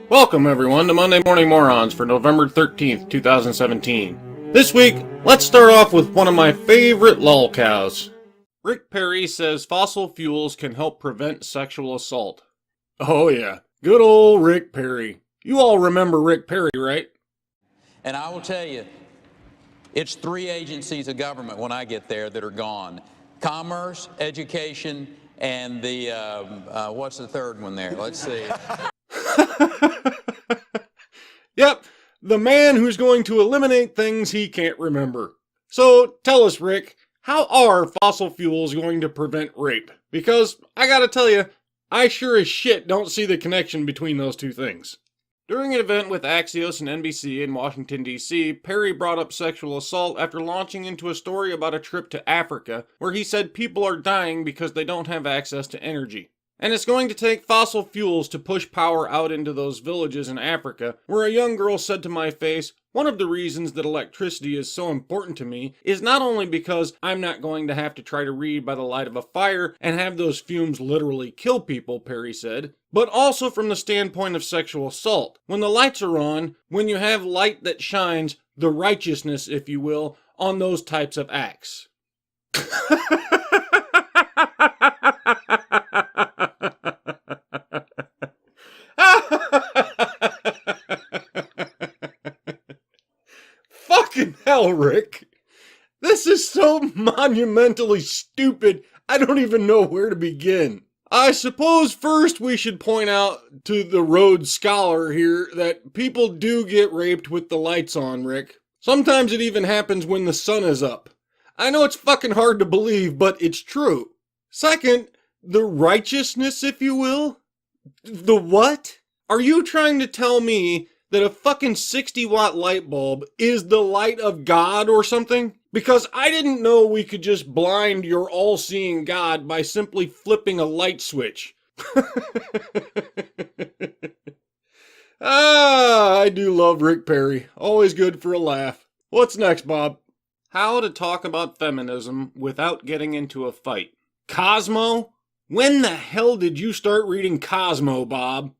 Welcome everyone to Monday Morning Morons for November 13th, 2017. This week, let's start off with one of my favorite lolcows. Rick Perry says fossil fuels can help prevent sexual assault. Oh yeah, good old Rick Perry. You all remember Rick Perry, right? And I will tell you, it's three agencies of government when I get there that are gone. Commerce, education, and the, what's the third one there? Let's see. Yep, the man who's going to eliminate things he can't remember. So tell us, Rick, how are fossil fuels going to prevent rape? Because I gotta tell you, I sure as shit don't see the connection between those two things. During an event with Axios and NBC in Washington, D.C., Perry brought up sexual assault after launching into a story about a trip to Africa, where he said people are dying because they don't have access to energy. And it's going to take fossil fuels to push power out into those villages in Africa, where a young girl said to my face, "One of the reasons that electricity is so important to me is not only because I'm not going to have to try to read by the light of a fire and have those fumes literally kill people," Perry said, "but also from the standpoint of sexual assault. When the lights are on, when you have light that shines, the righteousness, if you will, on those types of acts." Fucking hell, Rick. This is so monumentally stupid, I don't even know where to begin. I suppose first we should point out to the Rhodes Scholar here that people do get raped with the lights on, Rick. Sometimes it even happens when the sun is up. I know it's fucking hard to believe, but it's true. Second, the righteousness, if you will? The what? Are you trying to tell me that a fucking 60-watt light bulb is the light of God or something? Because I didn't know we could just blind your all-seeing God by simply flipping a light switch. I do love Rick Perry. Always good for a laugh. What's next, Bob? How to talk about feminism without getting into a fight. Cosmo? When the hell did you start reading Cosmo, Bob?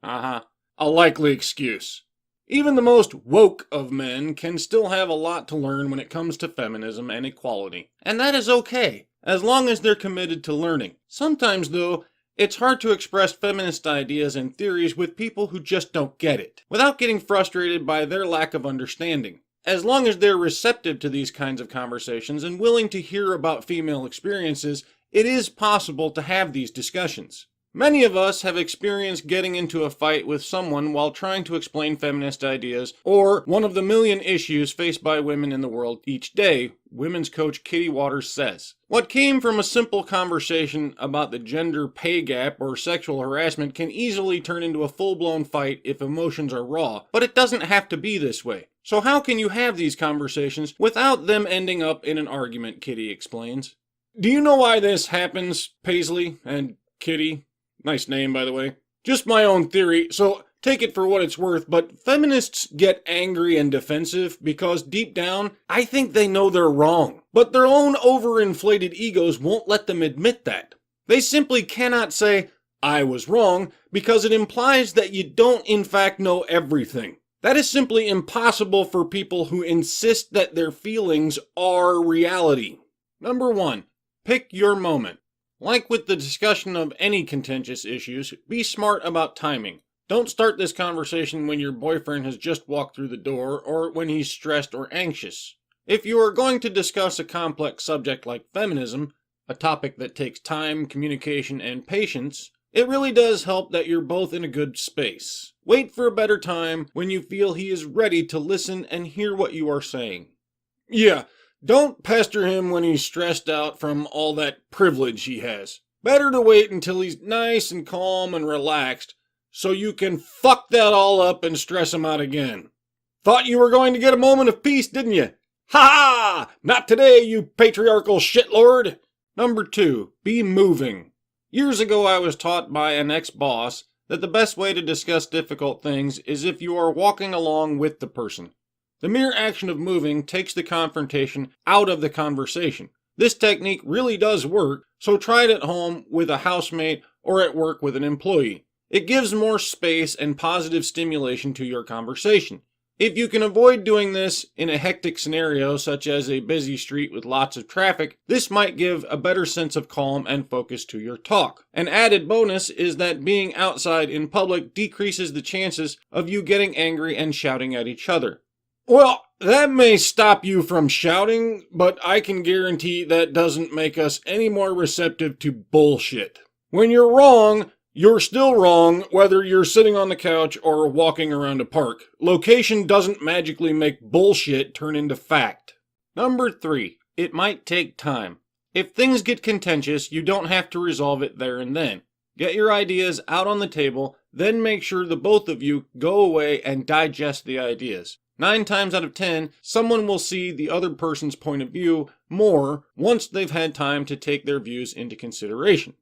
A likely excuse. Even the most woke of men can still have a lot to learn when it comes to feminism and equality. And that is okay, as long as they're committed to learning. Sometimes, though, it's hard to express feminist ideas and theories with people who just don't get it, without getting frustrated by their lack of understanding. As long as they're receptive to these kinds of conversations and willing to hear about female experiences, it is possible to have these discussions. Many of us have experienced getting into a fight with someone while trying to explain feminist ideas or one of the million issues faced by women in the world each day, women's coach Katie Waters says. What came from a simple conversation about the gender pay gap or sexual harassment can easily turn into a full-blown fight if emotions are raw, but it doesn't have to be this way. So how can you have these conversations without them ending up in an argument, Kitty explains. Do you know why this happens, Paisley and Kitty? Nice name, by the way. Just my own theory, so take it for what it's worth, but feminists get angry and defensive because deep down, I think they know they're wrong. But their own overinflated egos won't let them admit that. They simply cannot say, "I was wrong," because it implies that you don't in fact know everything. That is simply impossible for people who insist that their feelings are reality. Number 1, pick your moment. Like with the discussion of any contentious issues, be smart about timing. Don't start this conversation when your boyfriend has just walked through the door or when he's stressed or anxious. If you are going to discuss a complex subject like feminism, a topic that takes time, communication, and patience, it really does help that you're both in a good space. Wait for a better time when you feel he is ready to listen and hear what you are saying. Yeah. Don't pester him when he's stressed out from all that privilege he has. Better to wait until he's nice and calm and relaxed so you can fuck that all up and stress him out again. Thought you were going to get a moment of peace, didn't you? Ha ha! Not today, you patriarchal shitlord! Number 2, be moving. Years ago I was taught by an ex-boss that the best way to discuss difficult things is if you are walking along with the person. The mere action of moving takes the confrontation out of the conversation. This technique really does work, so try it at home with a housemate or at work with an employee. It gives more space and positive stimulation to your conversation. If you can avoid doing this in a hectic scenario such as a busy street with lots of traffic, this might give a better sense of calm and focus to your talk. An added bonus is that being outside in public decreases the chances of you getting angry and shouting at each other. Well, that may stop you from shouting, but I can guarantee that doesn't make us any more receptive to bullshit. When you're wrong, you're still wrong whether you're sitting on the couch or walking around a park. Location doesn't magically make bullshit turn into fact. Number 3, it might take time. If things get contentious, you don't have to resolve it there and then. Get your ideas out on the table, then make sure the both of you go away and digest the ideas. 9 times out of 10, someone will see the other person's point of view more once they've had time to take their views into consideration.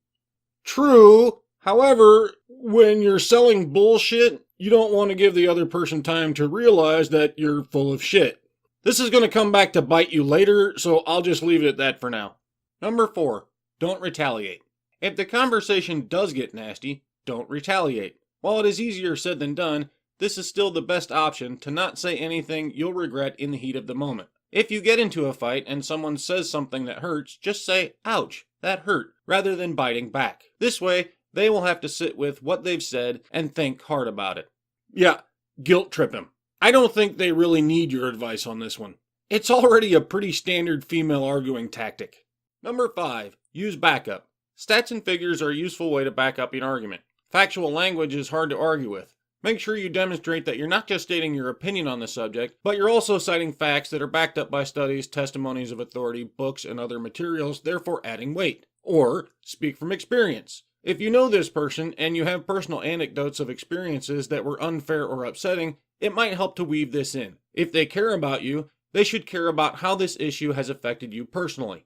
True, however, when you're selling bullshit, you don't want to give the other person time to realize that you're full of shit. This is going to come back to bite you later, so I'll just leave it at that for now. Number 4, don't retaliate. If the conversation does get nasty, don't retaliate. While it is easier said than done, this is still the best option to not say anything you'll regret in the heat of the moment. If you get into a fight and someone says something that hurts, just say, "Ouch, that hurt," rather than biting back. This way, they will have to sit with what they've said and think hard about it. Yeah, guilt trip him. I don't think they really need your advice on this one. It's already a pretty standard female arguing tactic. Number 5, use backup. Stats and figures are a useful way to back up an argument. Factual language is hard to argue with. Make sure you demonstrate that you're not just stating your opinion on the subject, but you're also citing facts that are backed up by studies, testimonies of authority, books, and other materials, therefore adding weight. Or, speak from experience. If you know this person and you have personal anecdotes of experiences that were unfair or upsetting, it might help to weave this in. If they care about you, they should care about how this issue has affected you personally.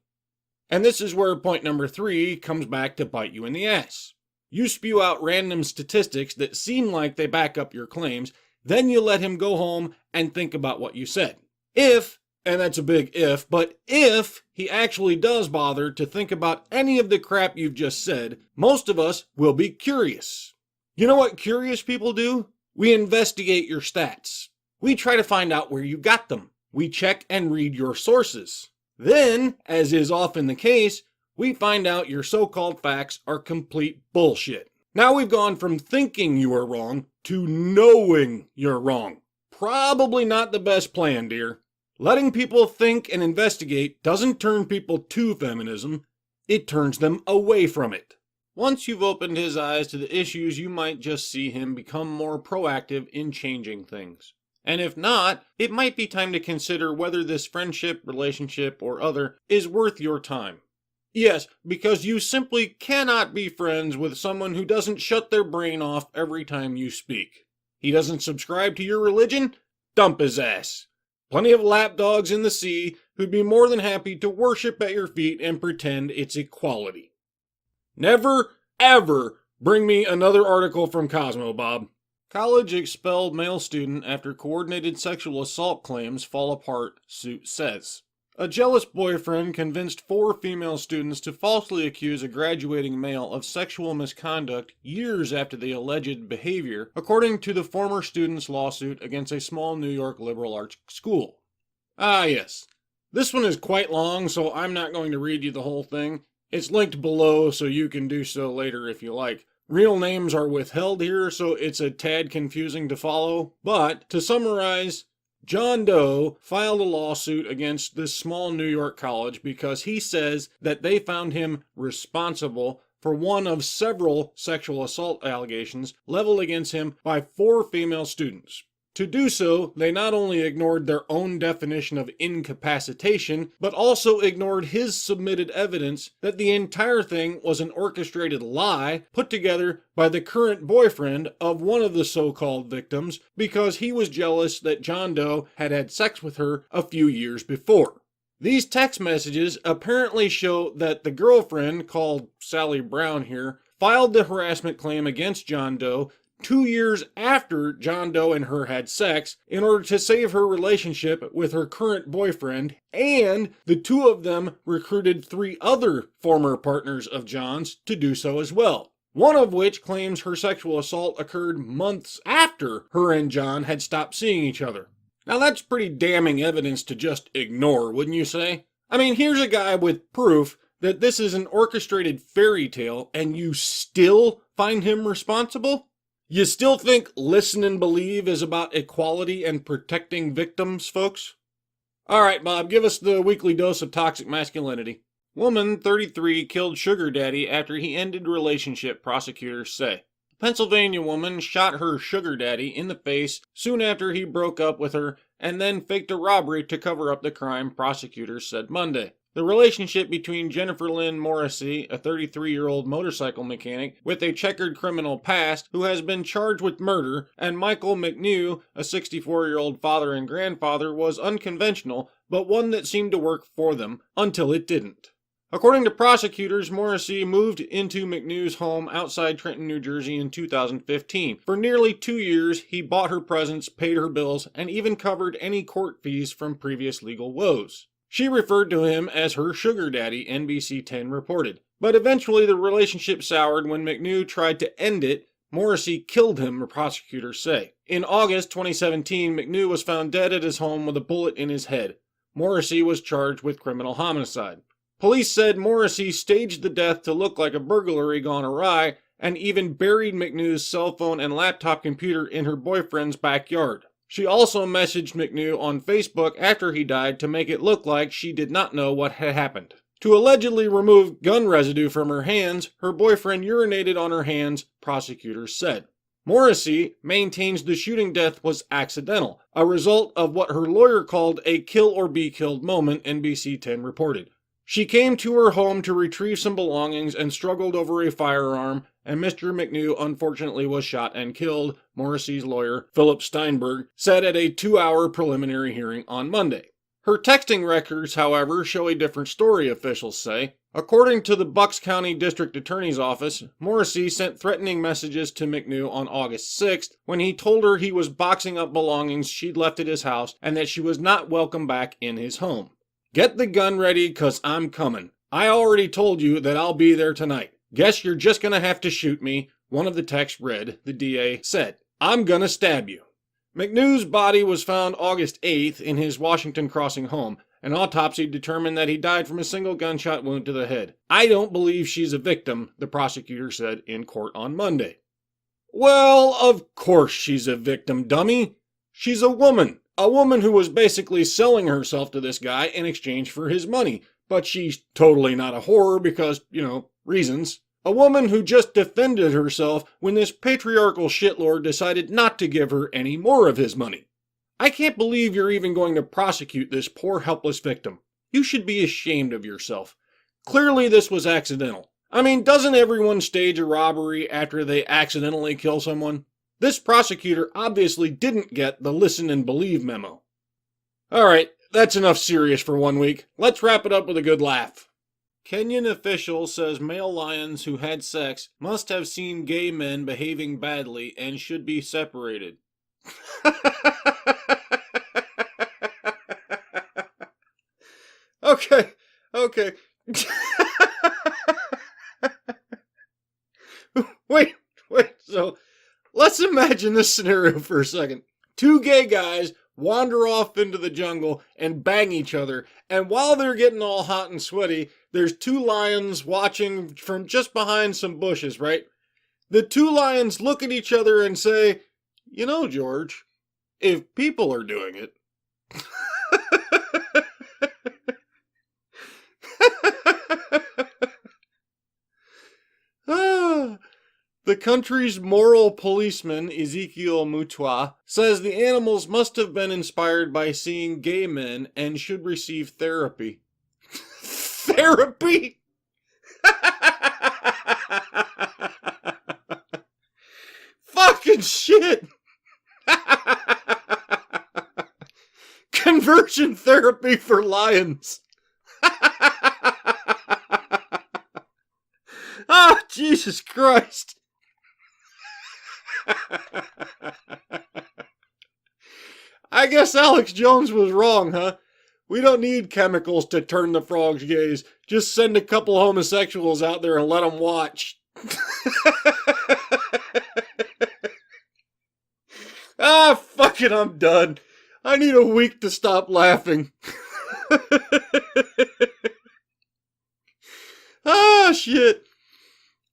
And this is where point number 3 comes back to bite you in the ass. You spew out random statistics that seem like they back up your claims, then you let him go home and think about what you said. If, and that's a big if, but if he actually does bother to think about any of the crap you've just said, most of us will be curious. You know what curious people do? We investigate your stats. We try to find out where you got them. We check and read your sources. Then, as is often the case, we find out your so-called facts are complete bullshit. Now we've gone from thinking you are wrong to knowing you're wrong. Probably not the best plan, dear. Letting people think and investigate doesn't turn people to feminism, it turns them away from it. Once you've opened his eyes to the issues, you might just see him become more proactive in changing things. And if not, it might be time to consider whether this friendship, relationship, or other is worth your time. Yes, because you simply cannot be friends with someone who doesn't shut their brain off every time you speak. He doesn't subscribe to your religion? Dump his ass. Plenty of lapdogs in the sea who'd be more than happy to worship at your feet and pretend it's equality. Never, ever bring me another article from Cosmo, Bob. College expelled male student after coordinated sexual assault claims fall apart, suit says. A jealous boyfriend convinced 4 female students to falsely accuse a graduating male of sexual misconduct years after the alleged behavior, according to the former student's lawsuit against a small New York liberal arts school. Ah, yes. This one is quite long, so I'm not going to read you the whole thing. It's linked below, so you can do so later if you like. Real names are withheld here, so it's a tad confusing to follow, but to summarize, John Doe filed a lawsuit against this small New York college because he says that they found him responsible for one of several sexual assault allegations leveled against him by 4 female students. To do so, they not only ignored their own definition of incapacitation, but also ignored his submitted evidence that the entire thing was an orchestrated lie put together by the current boyfriend of one of the so-called victims because he was jealous that John Doe had had sex with her a few years before. These text messages apparently show that the girlfriend, called Sally Brown here, filed the harassment claim against John Doe 2 years after John Doe and her had sex in order to save her relationship with her current boyfriend, and the 2 of them recruited 3 other former partners of John's to do so as well. one of which claims her sexual assault occurred months after her and John had stopped seeing each other. Now that's pretty damning evidence to just ignore, wouldn't you say? I mean, here's a guy with proof that this is an orchestrated fairy tale, and you still find him responsible? You still think Listen and Believe is about equality and protecting victims, folks? All right, Bob, give us the weekly dose of toxic masculinity. Woman, 33, killed sugar daddy after he ended relationship, prosecutors say. Pennsylvania woman shot her sugar daddy in the face soon after he broke up with her and then faked a robbery to cover up the crime, prosecutors said Monday. The relationship between Jennifer Lynn Morrissey, a 33-year-old motorcycle mechanic with a checkered criminal past who has been charged with murder, and Michael McNew, a 64-year-old father and grandfather, was unconventional, but one that seemed to work for them until it didn't. According to prosecutors, Morrissey moved into McNew's home outside Trenton, New Jersey in 2015. For nearly 2 years, he bought her presents, paid her bills, and even covered any court fees from previous legal woes. She referred to him as her sugar daddy, NBC 10 reported. But eventually the relationship soured when McNew tried to end it. Morrissey killed him, prosecutors say. In August 2017, McNew was found dead at his home with a bullet in his head. Morrissey was charged with criminal homicide. Police said Morrissey staged the death to look like a burglary gone awry and even buried McNew's cell phone and laptop computer in her boyfriend's backyard. She also messaged McNew on Facebook after he died to make it look like she did not know what had happened. To allegedly remove gun residue from her hands, her boyfriend urinated on her hands, prosecutors said. Morrissey maintains the shooting death was accidental, a result of what her lawyer called a kill or be killed moment, NBC 10 reported. She came to her home to retrieve some belongings and struggled over a firearm, and Mr. McNew unfortunately was shot and killed, Morrissey's lawyer, Philip Steinberg, said at a 2-hour preliminary hearing on Monday. Her texting records, however, show a different story, officials say. According to the Bucks County District Attorney's Office, Morrissey sent threatening messages to McNew on August 6th when he told her he was boxing up belongings she'd left at his house and that she was not welcome back in his home. Get the gun ready, 'cause I'm coming. I already told you that I'll be there tonight. Guess you're just gonna have to shoot me, one of the texts read, the DA said. I'm gonna stab you. McNew's body was found August 8th in his Washington Crossing home. An autopsy determined that he died from a single gunshot wound to the head. I don't believe she's a victim, the prosecutor said in court on Monday. Well, of course she's a victim, dummy. She's a woman. A woman who was basically selling herself to this guy in exchange for his money. But she's totally not a whore because, reasons. A woman who just defended herself when this patriarchal shitlord decided not to give her any more of his money. I can't believe you're even going to prosecute this poor helpless victim. You should be ashamed of yourself. Clearly this was accidental. I mean, doesn't everyone stage a robbery after they accidentally kill someone? This prosecutor obviously didn't get the listen and believe memo. Alright, that's enough serious for 1 week. Let's wrap it up with a good laugh. Kenyan official says male lions who had sex must have seen gay men behaving badly and should be separated. Okay. Wait, so let's imagine this scenario for a second. 2 gay guys wander off into the jungle and bang each other, and while they're getting all hot and sweaty, there's 2 lions watching from just behind some bushes, right? The 2 lions look at each other and say, George, if people are doing it... The country's moral policeman, Ezekiel Mutua, says the animals must have been inspired by seeing gay men and should receive therapy. Therapy? Fucking shit! Conversion therapy for lions. Oh, Jesus Christ. I guess Alex Jones was wrong, huh? We don't need chemicals to turn the frogs gays. Just send a couple homosexuals out there and let them watch. Ah, fuck it, I'm done. I need a week to stop laughing. Ah, shit.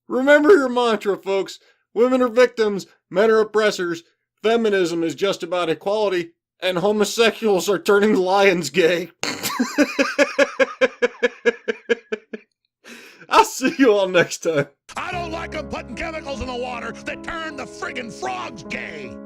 Remember your mantra, folks. Women are victims, men are oppressors, feminism is just about equality, and homosexuals are turning the lions gay. I'll see you all next time. I don't like them putting chemicals in the water that turn the friggin' frogs gay.